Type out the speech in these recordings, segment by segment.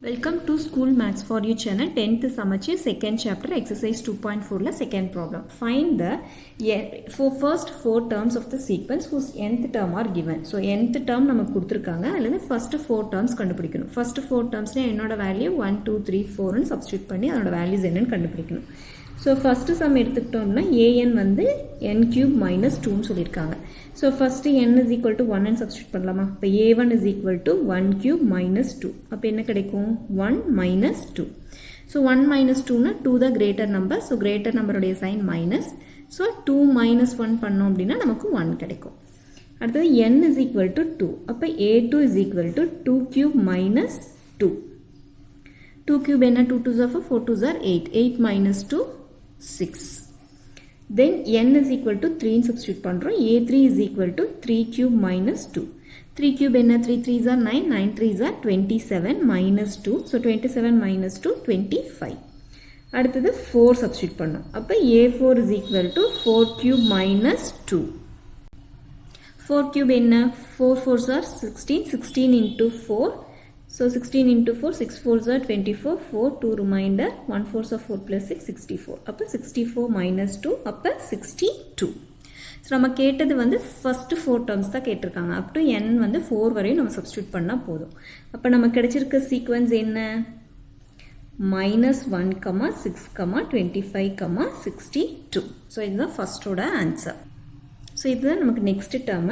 Welcome to School Maths for You channel 10th Samachi second chapter exercise 2.4 la second problem. Find the first four terms of the sequence whose nth term are given. So nth term நமக்கு கொடுத்திருக்காங்க அல்லது first four terms கண்டுபிடிக்கணும். First four terms என்னோட value 1 2 3 4 ன்னு substitute பண்ணி அதோட values என்னன்னு கண்டுபிடிக்கணும். So first sum எடுத்துக்கிட்டோம்னா an வந்து n cube minus 2 ன்னு சொல்லிருக்காங்க. So first n is equal to 1 ன்னு substitute பண்ணலாமா? அப்ப a1 is equal to 1 cube minus 2. அப்ப என்ன கிடைக்கும்? 1 minus 2. So 1 minus 2 னா 2 the greater number. So greater number உடைய sign minus. So 2 minus 1 பண்ணோம் அப்படின்னா நமக்கு 1 கிடைக்கும். அடுத்தது n is equal to 2. அப்ப a2 is equal to 2 cube minus 2. 2 cube என்ன? 2 2s are 4, 4 2s are 8. 8 minus 2 6. Then n is equal to 3 in substitute பண்றோம். a3 is equal to 3 cube minus 2. 3 cube என்ன? 3 3s are 9, 9 3s are 27 minus 2. So 27 minus 2, 25. அடுத்தது 4 substitute பண்ணோம். அப்ப a4 is equal to 4 cube minus 2. 4 cube என்ன? 4 4s are 16, 16 into 4. So 16 into 4, 6 4s are 24, 4, 2 remainder, 1 4s are 4 plus 6, 64. அப்ப 64 minus 2, அப்ப 62. So நம்ம கேட்டது வந்து first 4 terms தான் கேட்டிருக்காங்க. up to n வந்து 4 வரையும் நம்ம substitute பண்ணா போதும். அப்ப நம்ம கிடைச்சிருக்க sequence என்ன? minus 1, 6, 25, 62. So இதுதான் first ஓட answer. So இதுதான் நமக்கு next term.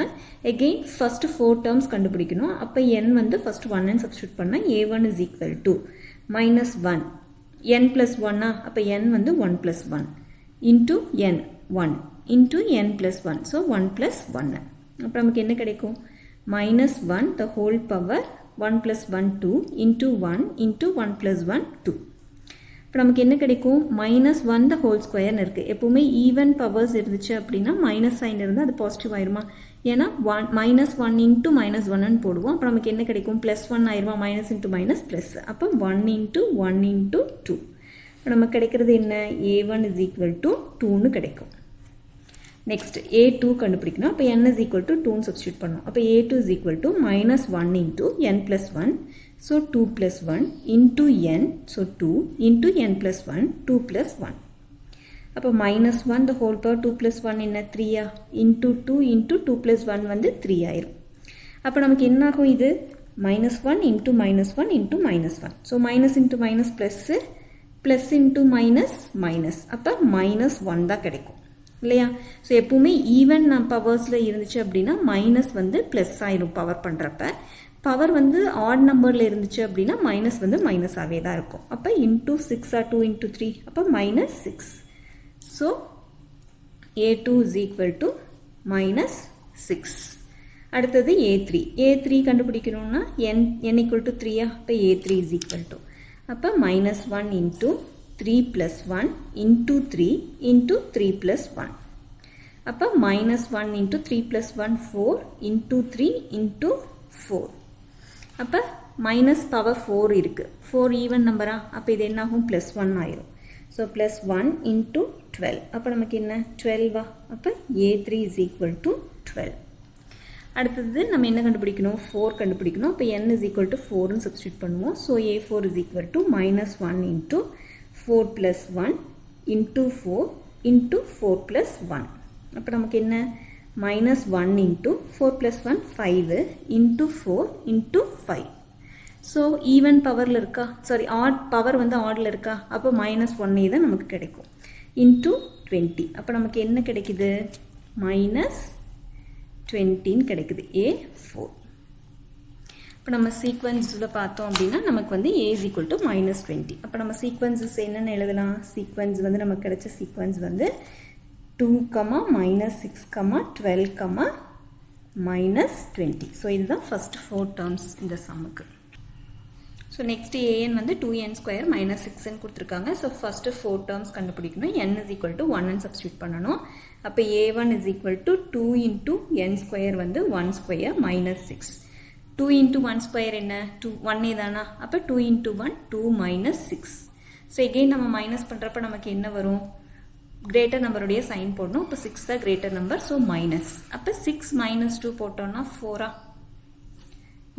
Again first 4 terms கண்டுபிடிக்கணும். அப்ப n வந்து first 1 ன்னு substitute பண்ணா a1 is equal to minus 1 n plus 1 அப்ப n வந்து 1 plus 1 into n 1 into n plus 1. So 1 plus 1. அப்ப நமக்கு என்ன கிடைக்கும்? minus 1 the whole power 1 plus 1 2 into 1 into 1 plus 1 2. இப்போ நமக்கு என்ன கிடைக்கும்? minus 1 the whole square இருக்கு. எப்பவுமே even powers இருந்துச்சு அப்படின்னா minus sign இருந்தால் அது பாசிட்டிவ் ஆயிருமா? ஏன்னா minus 1 into minus 1 ன்னு போடுவோம். அப்போ நமக்கு என்ன கிடைக்கும்? plus 1 ஆயிருமா? minus into minus plus. அப்போ 1 into 1 into 2. இப்போ நமக்கு கிடைக்கிறது என்ன? a1 is equal to 2 ன்னு கிடைக்கும். Next a2 கண்டுபிடிக்கணும். அப்போ n is equal to 2 ன்னு substitute பண்ணணும். அப்போ a2 is equal to minus 1 into n plus 1. So 2 plus 1 into n. So 2 into n plus 1. 2 plus 1. அப்போ minus 1 the whole power 2 plus 1 என்ன? 3 into 2 into 2 plus 1 வந்து 3 ஆயிரும். அப்போ நமக்கு என்ன ஆகும் இது? minus 1 into minus 1 into minus 1. So minus into minus plus plus into minus minus. அப்போ minus 1 தான் கிடைக்கும் இல்லையா? ஸோ எப்பவுமே ஈவன் பவர்ஸில் இருந்துச்சு அப்படின்னா மைனஸ் வந்து ப்ளஸ் ஆயிரும் பவர் பண்ணுறப்ப. பவர் வந்து ஆட் நம்பரில் இருந்துச்சு அப்படின்னா மைனஸ் வந்து மைனஸாகவே தான் இருக்கும். அப்போ இன்டூ 6 2 into 3 அப்போ minus 6. So a2 is equal to minus 6. அடுத்தது a3 கண்டுபிடிக்கணும்னா n equal to 3 அப்போ a3 is equal to அப்போ minus 1 into 3 plus 1 into 3 into 3 plus 1. அப்போ minus 1 into 3 plus 1 4 into 3 into 4. அப்போ minus power 4 இருக்கு. 4 even நம்பரா? அப்போ இது என்ன ஆகும்? plus 1 ஆயிரும். So plus 1 into 12. அப்போ நமக்கு என்ன? 12 அப்போ a3 is equal to 12. அடுத்தது நம்ம என்ன கண்டுபிடிக்கணும்? 4 கண்டுபிடிக்கணும். அப்போ n is equal to 4 ன்னு substitute பண்ணுவோம். So a4 is equal to minus 1 into 4 plus 1 into 4 into 4 plus 1. அப்போ நமக்கு என்ன? minus 1 into 4 plus 1 5 into 4 into 5. So even பவரில் இருக்கா? சாரி ஆட் பவர் வந்து ஆடில் இருக்கா? அப்போ minus 1 தான் நமக்கு கிடைக்கும். into 20. அப்போ நமக்கு என்ன கிடைக்குது? minus 20 கிடைக்குது a4. இப்போ நம்ம சீக்வன்ஸில் பார்த்தோம் அப்படின்னா நமக்கு வந்து a is equal to minus 20. அப்போ நம்ம சீக்வன்ஸஸ் என்னென்னு எழுதலாம்? சீக்வன்ஸ் வந்து நமக்கு கிடைச்ச சீக்வன்ஸ் வந்து 2, minus 6, 12, minus 20. ஸோ இதுதான் ஃபர்ஸ்ட் 4 டேர்ம்ஸ் இந்த சம்முக்கு. ஸோ நெக்ஸ்ட் an வந்து 2n ஸ்கொயர் மைனஸ் 6ன்னு கொடுத்துருக்காங்க. ஸோ ஃபர்ஸ்ட் 4 டேர்ம்ஸ் கண்டுபிடிக்கணும். n is equal to 1 ன்னு சப்ஸ்டியூட் பண்ணணும். அப்போ a1 is equal to 2 into n square வந்து 1 ஸ்கொயர் மைனஸ் 6. 2 into 1 ஸ்கொயர் என்ன? 1 தானா? அப்போ 2 into 1 2 minus 6. ஸோ எகெயின் நம்ம மைனஸ் பண்ணுறப்ப நமக்கு என்ன வரும்? கிரேட்டர் நம்பருடைய சைன் போடணும். அப்போ 6 தான் கிரேட்டர் நம்பர். So minus. அப்போ 6 minus 2 போட்டோம்னா 4.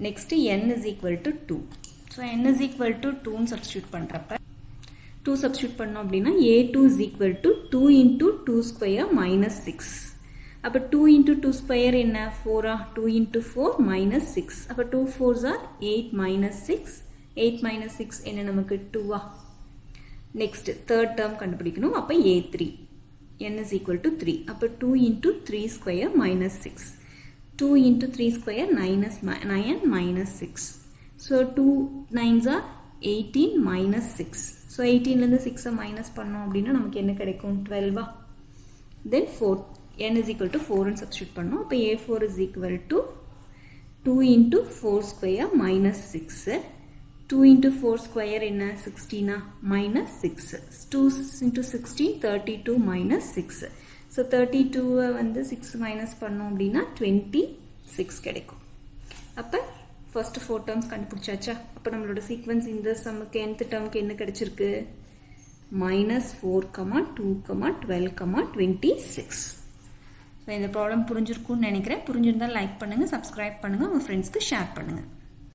Next n is equal to 2. So n is equal to 2 substitute பண்ணுறப்ப 2 substitute பண்ணோம் அப்படின்னா a2 is equal to 2 into 2 square minus 6. அப்போ 2 into 2 square என்ன 4 2 into 4 minus 6. அப்போ 2 4s are 8 minus 6. 8 minus 6 என்ன நமக்கு 2 next third term கண்டுபிடிக்கணும். அப்போ a3 n is equal to 3. அப்போ 2 into 3 square minus 6. 2 into 3 square 9 minus 6. So 2 9s are 18 minus 6. So 18லேருந்து 6 minus பண்ணோம் அப்படின்னா நமக்கு என்ன கிடைக்கும் 12. Then 4 n is equal to 4 and substitute பண்ணோம். அப்போ a4 is equal to 2 into 4 square minus 6. 2 into 4 square என்ன 16 minus 6. 2 into 16 32 minus 6. So 32 வந்து 6 minus பண்ணோம் அப்படின்னா 26 கிடைக்கும். அப்போ first 4 terms கண்டுபிடிச்சாச்சா. அப்போ நம்மளோட சீக்வன்ஸ் இந்த சம்முக்கு nth டேர்முக்கு என்ன கிடைச்சிருக்கு -4, 2, 12, 26. இந்த ப்ராப்ளம் புரிஞ்சிருக்கும்னு நினைக்கிறேன். புரிஞ்சிருந்தால் லைக் பண்ணுங்கள், சப்ஸ்கிரைப் பண்ணுங்கள், உங்கள் ஃப்ரெண்ட்ஸ்க்கு ஷேர் பண்ணுங்கள்.